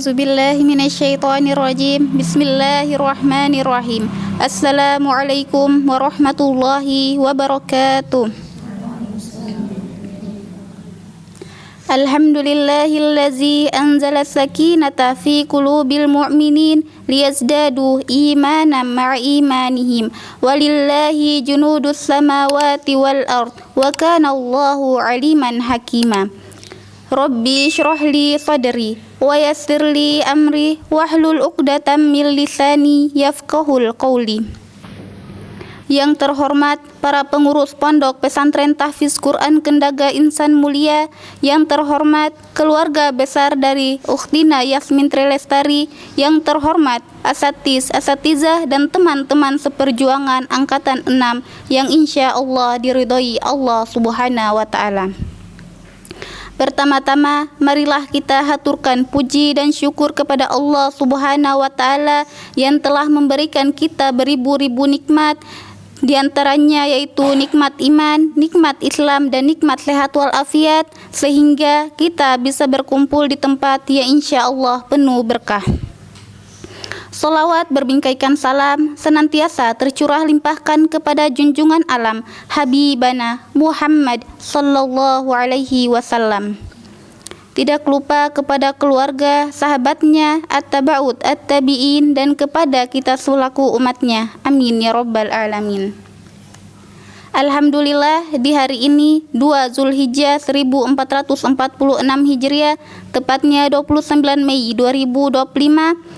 A'udzu billahi minasyaitonir rajim. Bismillahirrahmanirrahim. Assalamualaikum warahmatullahi wabarakatuh. Alhamdulillahillazi anzala sakinata fi qulubil mu'minin liyazdadu imanan ma'a imanihim walillahi junudus samawati wal ard wa kana Allahu aliman hakima. Rabbi shrah li sadri wa yassir li amri wahlul 'uqdatam min lisani yafqahul qawli. Yang terhormat para pengurus Pondok Pesantren Tahfiz Quran Kendaga Insan Mulia, yang terhormat keluarga besar dari Ukhtina Yasmin Trilestari, yang terhormat asatiz, asatizah dan teman-teman seperjuangan angkatan 6 yang insya Allah diridhoi Allah Subhanahu wa taala. Pertama-tama, marilah kita haturkan puji dan syukur kepada Allah Subhanahu wa taala yang telah memberikan kita beribu-ribu nikmat, di antaranya yaitu nikmat iman, nikmat Islam dan nikmat sehat walafiat, sehingga kita bisa berkumpul di tempat yang insya Allah penuh berkah. Salawat berbingkaikan salam senantiasa tercurah limpahkan kepada junjungan alam Habibana Muhammad sallallahu alaihi wasallam. Tidak lupa kepada keluarga, sahabatnya, at-taba'ut, at-tabi'in, dan kepada kita selaku umatnya. Amin ya rabbal alamin. Alhamdulillah, di hari ini 2 Zulhijjah 1446 Hijriah, tepatnya 29 Mei 2025,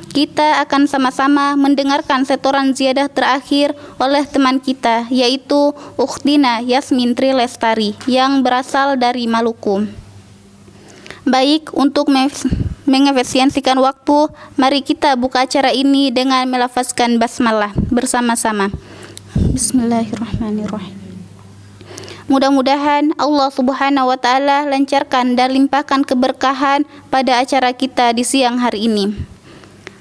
kita akan sama-sama mendengarkan setoran ziyadah terakhir oleh teman kita, yaitu Ukhtina Yasmin Trilestari yang berasal dari Maluku. Baik, untuk mengefisiensikan waktu, mari kita buka acara ini dengan melafazkan basmalah bersama-sama. Bismillahirrahmanirrahim. Mudah-mudahan Allah Subhanahu wa taala lancarkan dan limpahkan keberkahan pada acara kita di siang hari ini.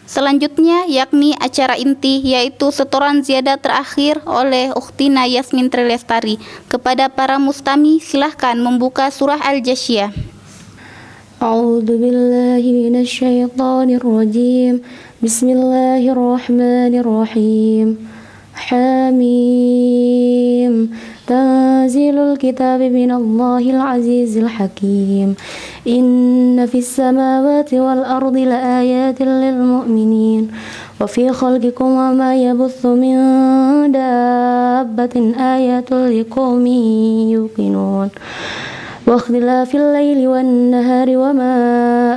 Selanjutnya yakni acara inti, yaitu setoran ziyadah terakhir oleh Ukhtina Yasmin Trilestari. Kepada para mustami, silahkan membuka surah Al-Jasyiyah. A'udzu billahi minasyaitonir rajim. Bismillahirrahmanirrahim. Hamim. Tanzilul kitabi minallahil azizil hakim. Inna fis samawati wal ardi laayatin lil mu'minin. Wa fi khalqikum wa ma yabuthu min dabbatin ayatul liqaumin yuqinun. Wa ikhtilafil laili wan nahari wa ma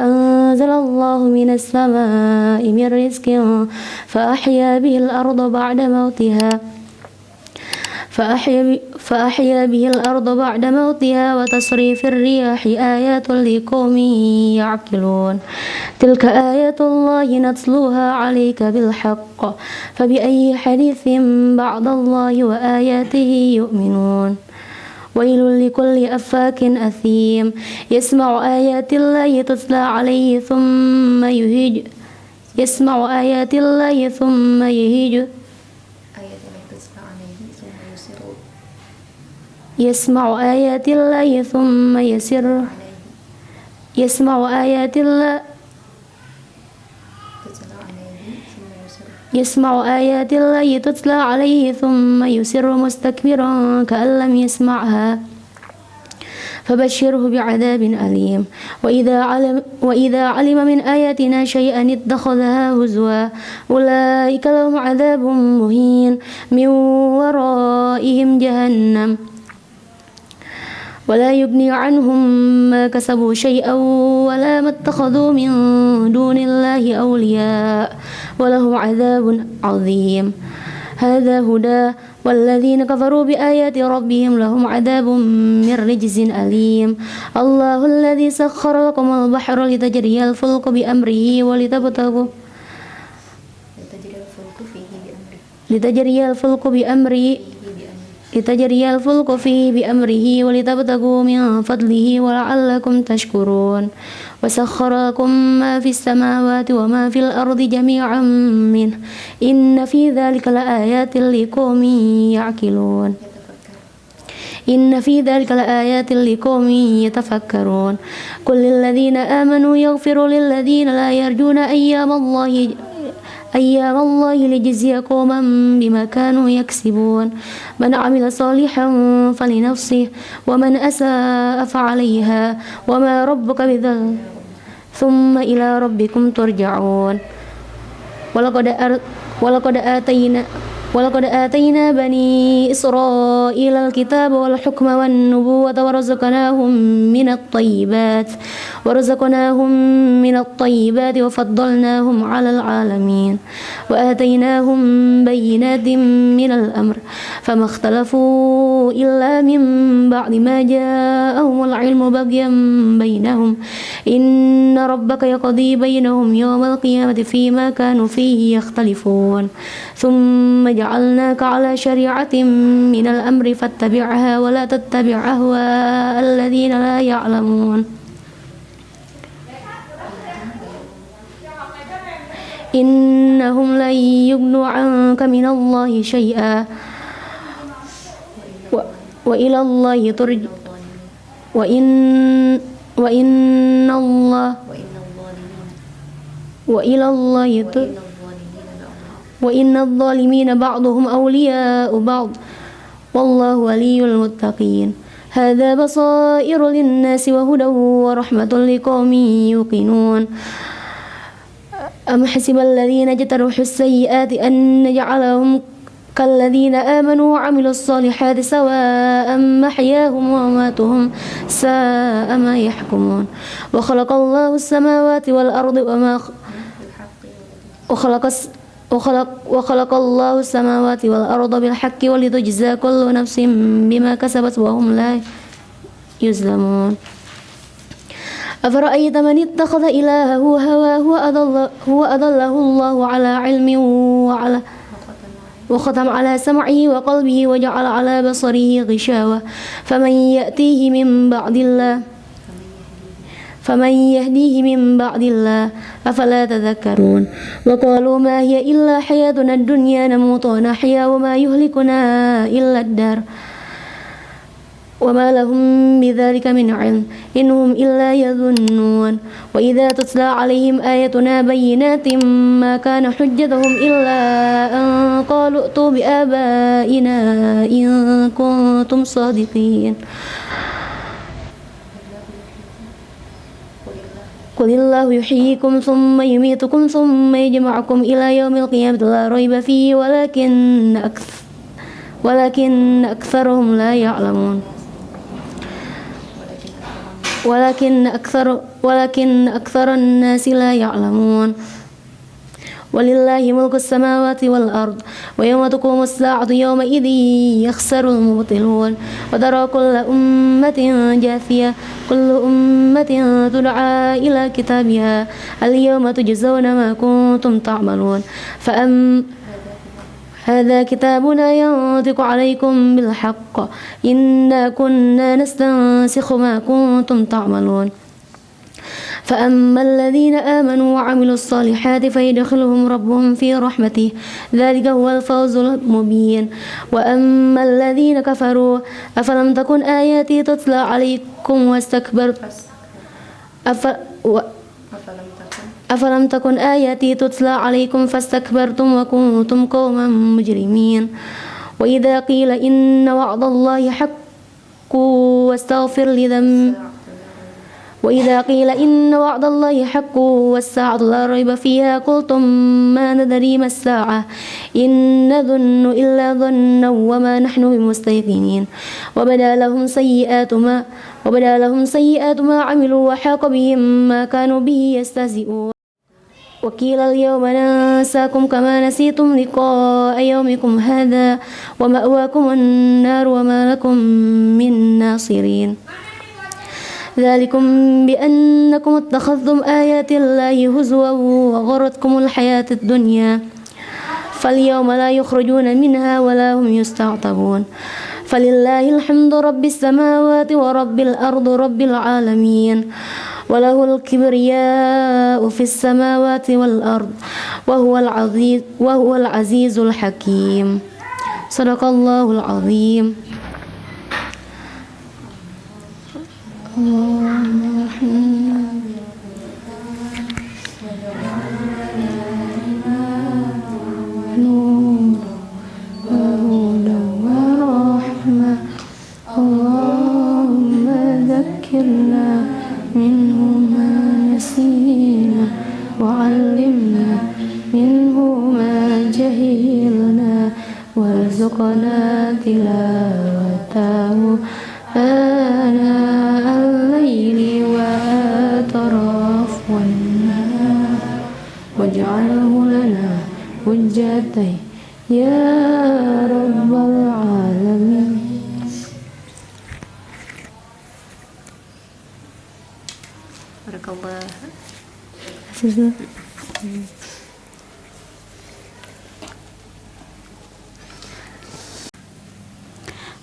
anzalallahu minas samaa'i min rizqin fa ahya bihil arda ba'da mautiha فأحيا به الأرض بعد موتها وتصريف الرياح آيات لقوم يعقلون تلك آيات الله نتلوها عليك بالحق فبأي حديث بعد الله وآياته يؤمنون ويل لكل أفاك أثيم يسمع آيات الله تتلى عليه ثم يهيج يسمع آيات الله ثم تتلى عليه ثم يصر مستكبرا كأن لم يسمعها فبشره بعذاب أليم وإذا علم من آياتنا شيئا اتخذها هزوا أولئك لهم عذاب مهين من ورائهم جهنم ولا يغني عنهم ما كسبوا شيئا ولا ما اتخذوا من دون الله أولياء ولهم عذاب عظيم هذا هدى والذين كفروا بآيات ربهم لهم عذاب من رجز أليم الله الذي سخر لكم البحر لتجري الفلك بأمره لتجري الفلك فيه بأمره ولتبتغوا من فضله ولعلكم تشكرون وسخر لكم ما في السماوات وما في الأرض جميعا منه إن في ذلك لآيات لقوم يعقلون إن في ذلك لآيات لقوم يتفكرون قل للذين آمنوا يغفروا للذين لا يرجون أيام الله ليجزي قوما بما كانوا يكسبون من عمل صالحا فلنفسه ومن أساء فعليها وما ربك بظلام ثم إلى ربكم ترجعون ولقد آتينا بني إسرائيل الكتاب والحكم والنبوة ورزقناهم من الطيبات وفضلناهم على العالمين وآتيناهم بينات من الأمر فما اختلفوا إلا من بعد ما جاءهم العلم بغيا بينهم إن ربك يقضي بينهم يوم القيامة فيما كانوا فيه يختلفون ثم جعلناك على شريعة من الأمر فاتبعها ولا تتبع أهواء الذين لا يعلمون إنهم لن يغنوا عنك من الله شيئا وإلى الله ترجع وإن الظالمين بعضهم أولياء بعض والله ولي المتقين هذا بصائر للناس وهدى ورحمة لقوم يوقنون أم حسب الذين اجترحوا السيئات أن نجعلهم كالذين آمنوا وعملوا الصالحات سواء محياهم ومماتهم ساء ما يحكمون وخلق الله السماوات والأرض وخلق الله السماوات والأرض بالحق ولتجزى كل نفس بما كسبت وهم لا يظلمون أفرأيت من اتخذ إلهه هواه وأضله الله على علم وختم على سمعه وقلبه وجعل على بصره غشاوة فمن يهديه من بعد الله أفلا تذكرون وقالوا ما هي إلا حياتنا الدنيا نموت ونحيا وما يهلكنا إلا الدهر وما لهم بذلك من علم إنهم إلا يظنون وإذا تتلى عليهم آياتنا بينات ما كان حجتهم إلا أن قالوا ائتوا بآبائنا إن كنتم صادقين قل الله يحييكم ثم يميتكم ثم يجمعكم إلى يوم القيامة لا ريب فيه ولكن أكثرهم لا يعلمون ولكن أكثر الناس لا يعلمون ولله ملك السماوات والأرض ويوم تقوم الساعة يومئذ يخسر المبطلون وترى كل أمة جاثية كل أمة تدعى إلى كتابها اليوم تجزون ما كنتم تعملون هذا كتابنا ينطق عليكم بالحق إنا كنا نستنسخ ما كنتم تعملون فأما الذين آمنوا وعملوا الصالحات فيدخلهم ربهم في رحمته ذلك هو الفوز المبين وأما الذين كفروا أفلم تكن آياتي تتلى عليكم واستكبرتم أفلم تكن آياتي تتلى عليكم فاستكبرتم وكنتم قوما مجرمين وإذا قيل إن وعد الله حق واستغفر لذنب وإذا قيل إن وعد الله حق والساعة لا ريب فيها قلتم ما ندري ما الساعة إن نظن إلا ظنا وما نحن بمستيقنين وبدا لهم سيئات ما عملوا وحاق بهم ما كانوا به يستهزئون وقيل اليوم ننساكم كما نسيتم لقاء يومكم هذا ومأواكم النار وما لكم من ناصرين ذلكم بأنكم اتخذتم آيات الله هزوا وغرتكم الحياة الدنيا فاليوم لا يخرجون منها ولا هم يستعتبون فلله الحمد رب السماوات ورب الأرض رب العالمين وله الكبرياء في السماوات والأرض وهو العزيز الحكيم صدق الله العظيم اللهم ارحمنا نور وهدى ورحمة اللهم ذكرنا منه ما نسينا وعلمنا منه ما جهلنا وارزقنا تلاوته آناء الليل وأطراف النهار واجعله لنا حجتين يا رب العالمين. Barakallah.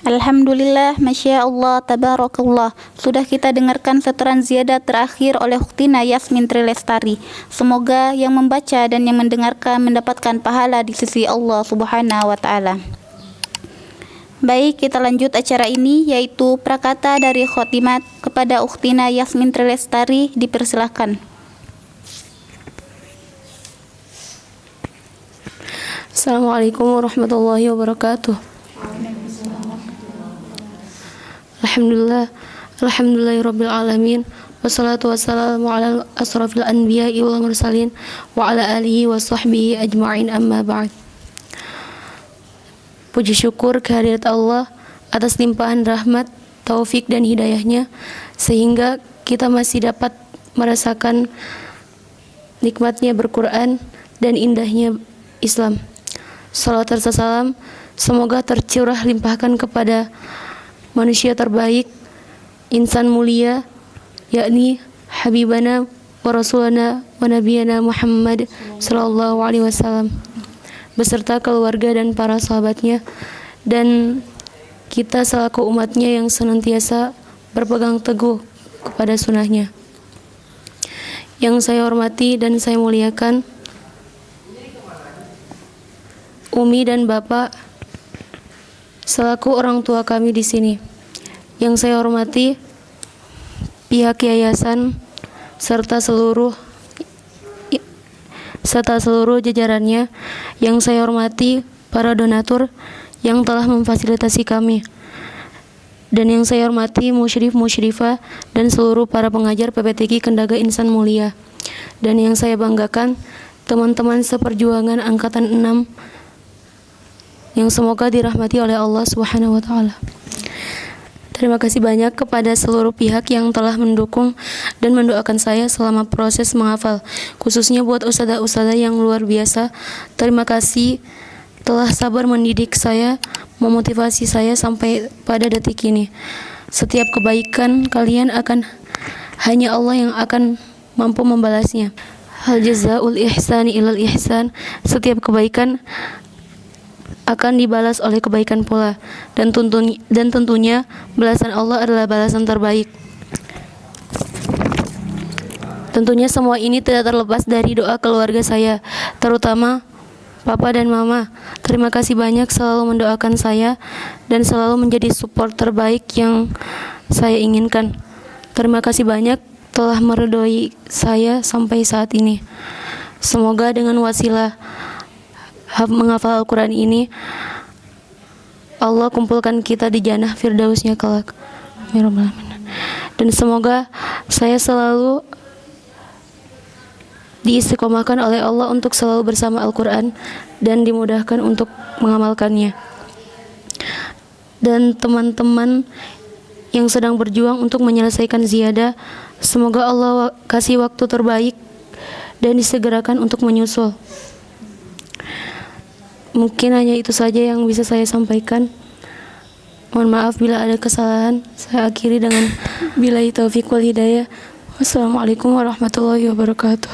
Alhamdulillah, Masya Allah, Tabarakallah. Sudah kita dengarkan setoran ziyadah terakhir oleh Ukhtina Yasmin Trilestari. Semoga yang membaca dan yang mendengarkan mendapatkan pahala di sisi Allah Subhanahu wa Ta'ala. Baik, kita lanjut acara ini, yaitu prakata dari khotimat kepada Ukhtina Yasmin Trilestari. Dipersilahkan. Assalamualaikum warahmatullahi wabarakatuh. Alhamdulillahirabbil alamin wassalatu wassalamu ala asrafil anbiya'i wal mursalin wa ala alihi wa sahbihi ajma'in, amma ba'd. Puji syukur kehadirat Allah atas limpahan rahmat, taufik dan hidayahnya sehingga kita masih dapat merasakan nikmatnya berquran dan indahnya Islam. Salat serta salam semoga tercurah limpahkan kepada manusia terbaik, insan mulia, yakni Habibana wa Rasulana wa Nabiyana Muhammad sallallahu alaihi wasallam beserta keluarga dan para sahabatnya, dan kita selaku umatnya yang senantiasa berpegang teguh kepada sunnahnya. Yang saya hormati dan saya muliakan Umi dan Bapak selaku orang tua kami di sini. Yang saya hormati pihak yayasan serta seluruh jajarannya. Yang saya hormati para donatur yang telah memfasilitasi kami. Dan yang saya hormati musyrif, musyrifah dan seluruh para pengajar PPTQ Kendaga Insan Mulia. Dan yang saya banggakan teman-teman seperjuangan angkatan 6 yang semoga dirahmati oleh Allah Subhanahu wa Ta'ala. Terima kasih banyak kepada seluruh pihak yang telah mendukung dan mendoakan saya selama proses menghafal, khususnya buat ustadzah-ustadzah yang luar biasa. Terima kasih telah sabar mendidik saya, memotivasi saya sampai pada detik ini. Setiap kebaikan kalian hanya Allah yang akan mampu membalasnya. Hal jazaul ihsani ilal ihsan, setiap kebaikan akan dibalas oleh kebaikan pula, dan tentunya balasan Allah adalah balasan terbaik. Tentunya semua ini tidak terlepas dari doa keluarga saya, terutama Papa dan Mama. Terima kasih banyak selalu mendoakan saya dan selalu menjadi support terbaik yang saya inginkan. Terima kasih banyak telah meridhoi saya sampai saat ini. Semoga dengan wasilah menghafal Al-Quran ini Allah kumpulkan kita di jannah firdausnya kelak. Dan semoga saya selalu diistiqomahkan oleh Allah untuk selalu bersama Al-Quran dan dimudahkan untuk mengamalkannya. Dan teman-teman yang sedang berjuang untuk menyelesaikan ziyadah, semoga Allah kasih waktu terbaik dan disegerakan untuk menyusul. Mungkin hanya itu saja yang bisa saya sampaikan. Mohon maaf bila ada kesalahan. Saya akhiri dengan billahi taufiq wal hidayah. Wassalamualaikum warahmatullahi wabarakatuh.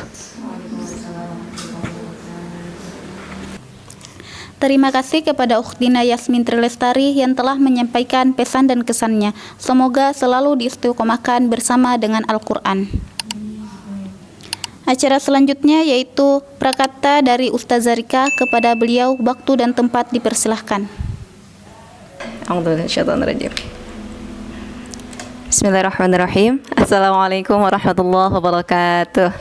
Terima kasih kepada Ukhtina Yasmin Trilestari yang telah menyampaikan pesan dan kesannya. Semoga selalu diistiqomahkan bersama dengan Al-Quran. Acara selanjutnya yaitu prakata dari Ustazah Rika, kepada beliau waktu dan tempat dipersilahkan. Bismillahirrahmanirrahim. Assalamualaikum warahmatullahi wabarakatuh.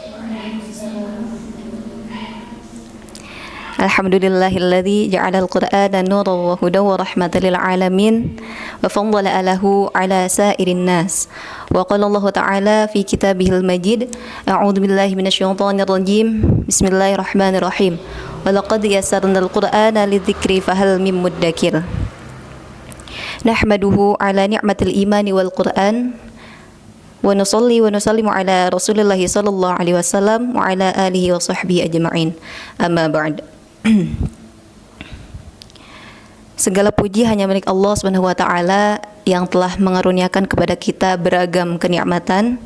Alhamdulillahilladzi ja'ala al-Qur'ana nuran wa hudan wa rahmatan lil alamin wa faddala alahu ala sa'irin nas. Wa qala Allah ta'ala fi kitabihil majid, a'udzu billahi minasyaitonir rajim. Bismillahirrahmanirrahim. Wa laqad yassarnal Qur'ana lidzikri fahal mim muddakir. Nahmaduhu ala ni'matil imani wal Qur'an wa nusalli wa nusallimu ala Rasulillah sallallahu alaihi wasallam wa ala alihi wa sahbihi ajma'in. Amma ba'd. Segala puji hanya milik Allah Subhanahu wa taala yang telah mengaruniakan kepada kita beragam kenikmatan,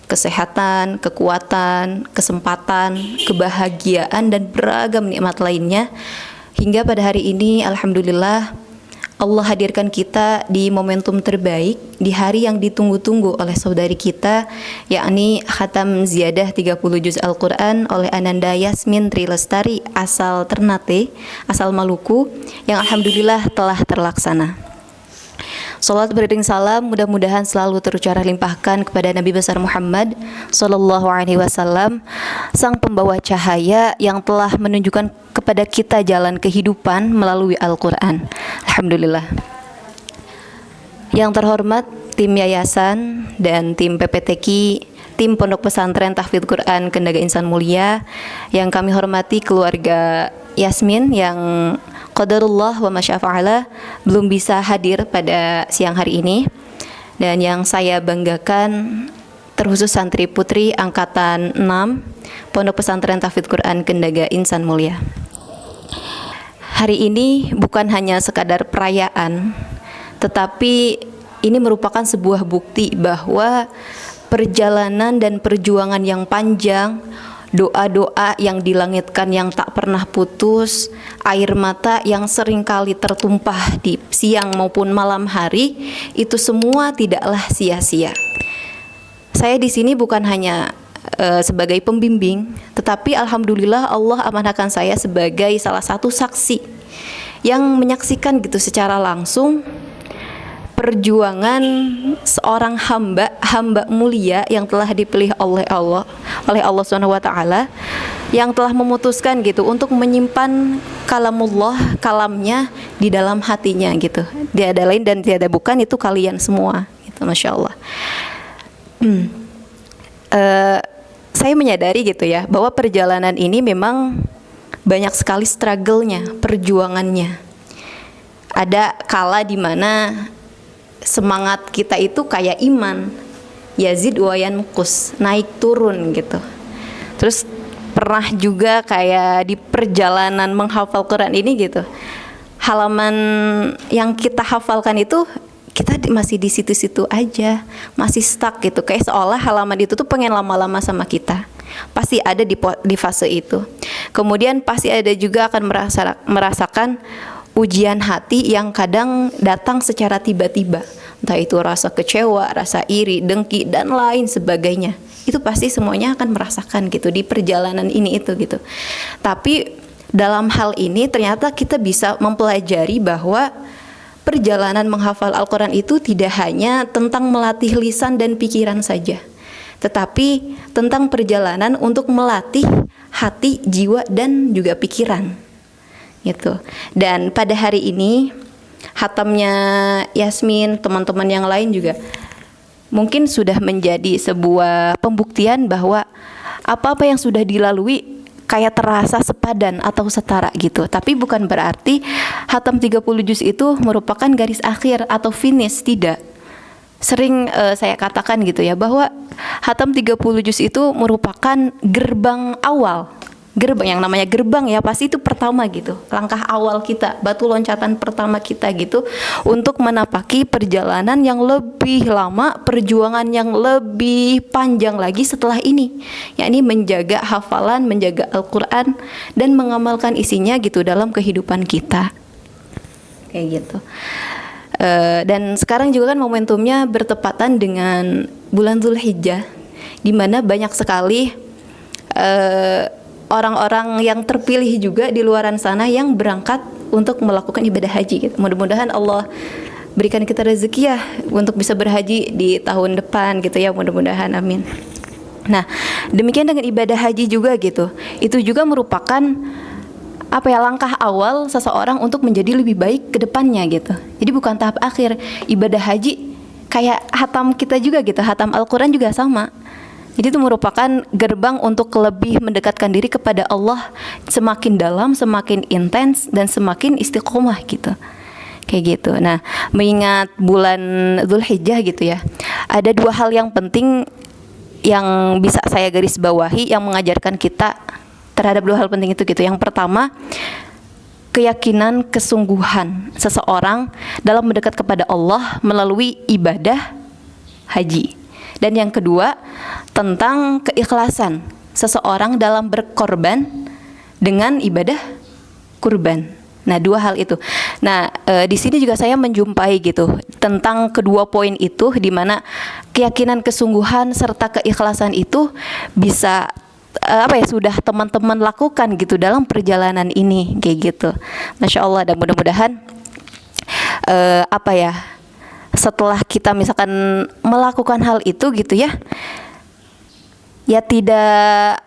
kesehatan, kekuatan, kesempatan, kebahagiaan dan beragam nikmat lainnya hingga pada hari ini alhamdulillah Allah hadirkan kita di momentum terbaik, di hari yang ditunggu-tunggu oleh saudari kita, yakni khatam ziyadah 30 juz Al-Quran oleh Ananda Yasmin Trilestari asal Ternate, asal Maluku, yang alhamdulillah telah terlaksana. Salat beriring salam mudah-mudahan selalu terucapkan limpahkan kepada Nabi besar Muhammad sallallahu alaihi wasallam, sang pembawa cahaya yang telah menunjukkan kepada kita jalan kehidupan melalui Al-Quran. Alhamdulillah. Yang terhormat tim yayasan dan tim PPTQ, tim Pondok Pesantren Tahfidz Quran Kendaga Insan Mulia, yang kami hormati keluarga Yasmin yang qadarullah wa masyafa'ala belum bisa hadir pada siang hari ini, dan yang saya banggakan terkhusus santri putri angkatan 6 Pondok Pesantren Tahfidz Quran Kendaga Insan Mulia. Hari ini bukan hanya sekadar perayaan, tetapi ini merupakan sebuah bukti bahwa perjalanan dan perjuangan yang panjang, doa-doa yang dilangitkan yang tak pernah putus, air mata yang seringkali tertumpah di siang maupun malam hari, itu semua tidaklah sia-sia. Saya di sini bukan hanya sebagai pembimbing, tetapi alhamdulillah Allah amanahkan saya sebagai salah satu saksi yang menyaksikan gitu secara langsung perjuangan seorang hamba mulia yang telah dipilih oleh Allah Subhanahu wa taala, yang telah memutuskan gitu untuk menyimpan kalamnya di dalam hatinya gitu. Tiada lain dan tiada bukan, itu kalian semua gitu, Masya Allah. Saya menyadari gitu ya bahwa perjalanan ini memang banyak sekali struggle-nya, perjuangannya. Ada kala di mana semangat kita itu kayak iman, yazid wa yanqus, naik turun gitu. Terus pernah juga kayak di perjalanan menghafal Quran ini gitu, halaman yang kita hafalkan itu kita masih di situ-situ aja, masih stuck gitu, kayak seolah halaman itu tuh pengen lama-lama sama kita. Pasti ada di fase itu. Kemudian pasti ada juga akan merasakan ujian hati yang kadang datang secara tiba-tiba, entah itu rasa kecewa, rasa iri, dengki dan lain sebagainya. Itu pasti semuanya akan merasakan gitu di perjalanan ini itu gitu. Tapi dalam hal ini ternyata kita bisa mempelajari bahwa perjalanan menghafal Al-Quran itu tidak hanya tentang melatih lisan dan pikiran saja, tetapi tentang perjalanan untuk melatih hati, jiwa dan juga pikiran gitu. Dan pada hari ini hatamnya Yasmin, teman-teman yang lain juga mungkin sudah menjadi sebuah pembuktian bahwa apa-apa yang sudah dilalui kayak terasa sepadan atau setara gitu. Tapi bukan berarti hatam 30 juz itu merupakan garis akhir atau finish, tidak. Sering saya katakan gitu ya bahwa hatam 30 juz itu merupakan gerbang awal. Gerbang, yang namanya gerbang ya pasti itu pertama gitu, langkah awal kita, batu loncatan pertama kita gitu untuk menapaki perjalanan yang lebih lama, perjuangan yang lebih panjang lagi setelah ini, yakni menjaga hafalan, menjaga Al-Quran dan mengamalkan isinya gitu dalam kehidupan kita kayak gitu. Dan sekarang juga kan momentumnya bertepatan dengan bulan Dzulhijjah, di mana banyak sekali orang-orang yang terpilih juga di luaran sana yang berangkat untuk melakukan ibadah haji gitu. Mudah-mudahan Allah berikan kita rezeki ya untuk bisa berhaji di tahun depan gitu ya, mudah-mudahan, amin. Nah, demikian dengan ibadah haji juga gitu. Itu juga merupakan langkah awal seseorang untuk menjadi lebih baik ke depannya gitu. Jadi bukan tahap akhir. Ibadah haji kayak hatam kita juga gitu, hatam Al-Quran juga sama. Jadi itu merupakan gerbang untuk lebih mendekatkan diri kepada Allah semakin dalam, semakin intens, dan semakin istiqomah gitu. Kayak gitu. Nah, mengingat bulan Dzulhijjah gitu ya, ada dua hal yang penting yang bisa saya garis bawahi yang mengajarkan kita terhadap dua hal penting itu gitu. Yang pertama, keyakinan kesungguhan seseorang dalam mendekat kepada Allah melalui ibadah haji. Dan yang kedua, tentang keikhlasan seseorang dalam berkorban dengan ibadah kurban. Nah, dua hal itu. Nah, di sini juga saya menjumpai gitu tentang kedua poin itu, di mana keyakinan kesungguhan serta keikhlasan itu bisa sudah teman-teman lakukan gitu dalam perjalanan ini kayak gitu. Masya Allah. Dan mudah-mudahan setelah kita misalkan melakukan hal itu gitu ya, tidak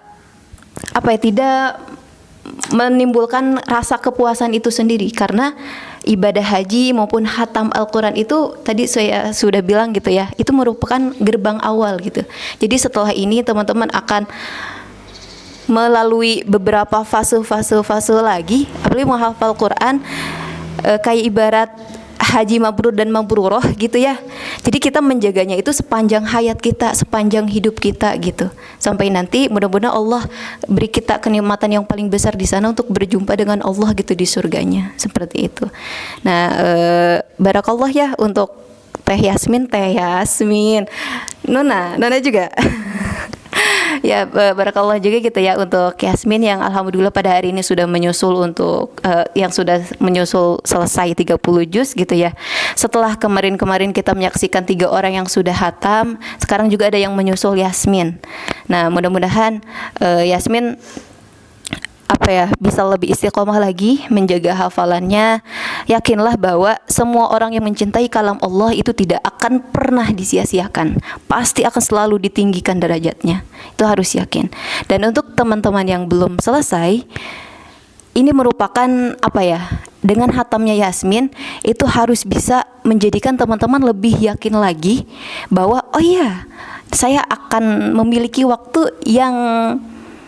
menimbulkan rasa kepuasan itu sendiri, karena ibadah haji maupun hatam Al-Quran itu tadi saya sudah bilang gitu ya, itu merupakan gerbang awal gitu. Jadi setelah ini teman-teman akan melalui beberapa fase lagi, apalagi menghafal Quran, kayak ibarat haji mabrur dan mabruroh gitu ya. Jadi kita menjaganya itu sepanjang hayat kita, sepanjang hidup kita gitu. Sampai nanti mudah-mudahan Allah beri kita kenikmatan yang paling besar di sana untuk berjumpa dengan Allah gitu di surganya. Seperti itu. Nah, barakallah ya untuk Teh Yasmin. Nona juga. Ya, barakallah juga gitu ya untuk Yasmin yang alhamdulillah pada hari ini sudah menyusul untuk yang sudah menyusul selesai 30 juz gitu ya. Setelah kemarin kita menyaksikan 3 orang yang sudah hatam, sekarang juga ada yang menyusul Yasmin. Nah, mudah-mudahan Yasmin bisa lebih istiqomah lagi menjaga hafalannya. Yakinlah bahwa semua orang yang mencintai kalam Allah itu tidak akan pernah disia-siakan, pasti akan selalu ditinggikan derajatnya. Itu harus yakin. Dan untuk teman-teman yang belum selesai, ini merupakan dengan hatamnya Yasmin itu harus bisa menjadikan teman-teman lebih yakin lagi bahwa oh iya, saya akan memiliki waktu yang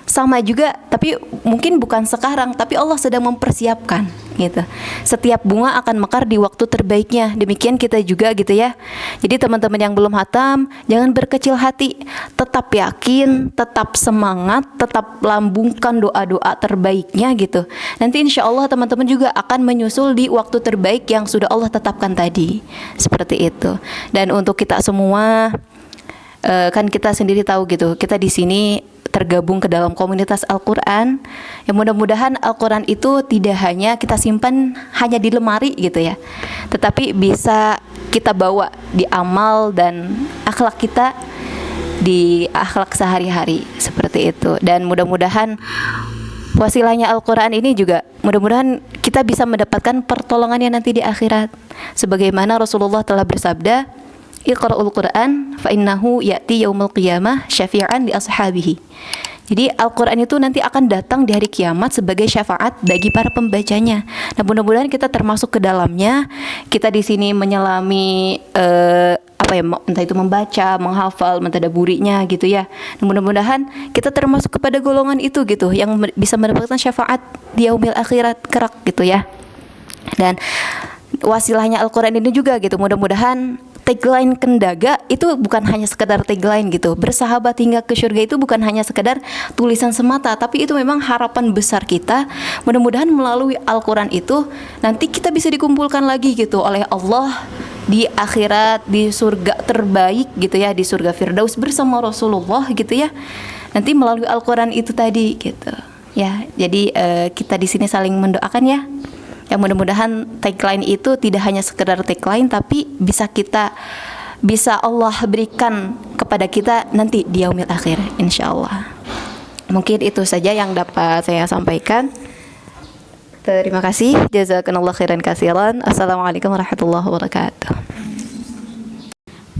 sama juga, tapi mungkin bukan sekarang, tapi Allah sedang mempersiapkan gitu. Setiap bunga akan mekar di waktu terbaiknya. Demikian kita juga gitu ya. Jadi teman-teman yang belum hatam, jangan berkecil hati, tetap yakin, tetap semangat, tetap lambungkan doa-doa terbaiknya gitu. Nanti insya Allah teman-teman juga akan menyusul di waktu terbaik yang sudah Allah tetapkan tadi. Seperti itu. Dan untuk kita semua, kan kita sendiri tahu gitu, kita di sini tergabung ke dalam komunitas Al-Quran. Yang mudah-mudahan Al-Quran itu tidak hanya kita simpan hanya di lemari gitu ya, tetapi bisa kita bawa di amal dan akhlak kita, di akhlak sehari-hari seperti itu. Dan mudah-mudahan wasilahnya Al-Quran ini juga mudah-mudahan kita bisa mendapatkan pertolongannya nanti di akhirat. Sebagaimana Rasulullah telah bersabda, Iqra'ul Quran fa innahu ya'ti yaumul qiyamah syafi'an li ashabihi. Jadi Al-Quran itu nanti akan datang di hari kiamat sebagai syafaat bagi para pembacanya. Nah, mudah-mudahan kita termasuk ke dalamnya. Kita di sini menyelami entah itu membaca, menghafal, mentadaburinya gitu ya. Nah, mudah-mudahan kita termasuk kepada golongan itu gitu yang bisa mendapatkan syafaat di yaumil akhirat kelak gitu ya. Dan wasilahnya Al-Quran ini juga gitu, mudah-mudahan tagline Kendaga itu bukan hanya sekedar tagline gitu. Bersahabat hingga ke surga itu bukan hanya sekedar tulisan semata, tapi itu memang harapan besar kita. Mudah-mudahan melalui Al-Quran itu nanti kita bisa dikumpulkan lagi gitu oleh Allah di akhirat, di surga terbaik gitu ya, di surga Firdaus bersama Rasulullah gitu ya. Nanti melalui Al-Quran itu tadi gitu. Ya, jadi kita di sini saling mendoakan ya. Yang mudah-mudahan tagline itu tidak hanya sekedar tagline, tapi bisa Allah berikan kepada kita nanti di yaumil akhir insyaallah. Mungkin itu saja yang dapat saya sampaikan. Terima kasih. Jazakallahu khairan katsiran. Assalamualaikum warahmatullahi wabarakatuh.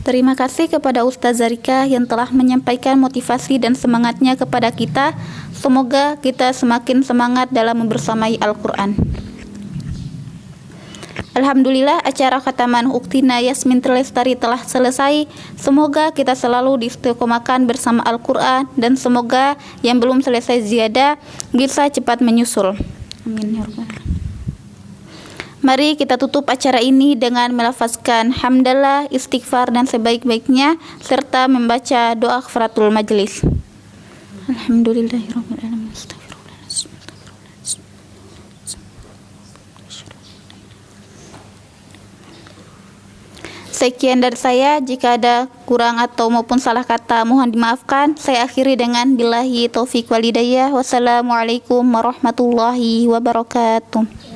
Terima kasih kepada Ustazah Rika yang telah menyampaikan motivasi dan semangatnya kepada kita. Semoga kita semakin semangat dalam membersamai Al-Quran. Alhamdulillah, acara khataman Uktina Yasmin Lestari telah selesai. Semoga kita selalu diistiqomahkan bersama Al-Quran, dan semoga yang belum selesai ziyadah bisa cepat menyusul. Amin ya rabbal alamin. Mari kita tutup acara ini dengan melafazkan hamdalah, istighfar dan sebaik-baiknya, serta membaca doa kafaratul majelis. Alhamdulillahirabbil alamin. Sekian dari saya. Jika ada kurang atau maupun salah kata, mohon dimaafkan. Saya akhiri dengan billahi taufiq wal hidayah. Wassalamualaikum warahmatullahi wabarakatuh.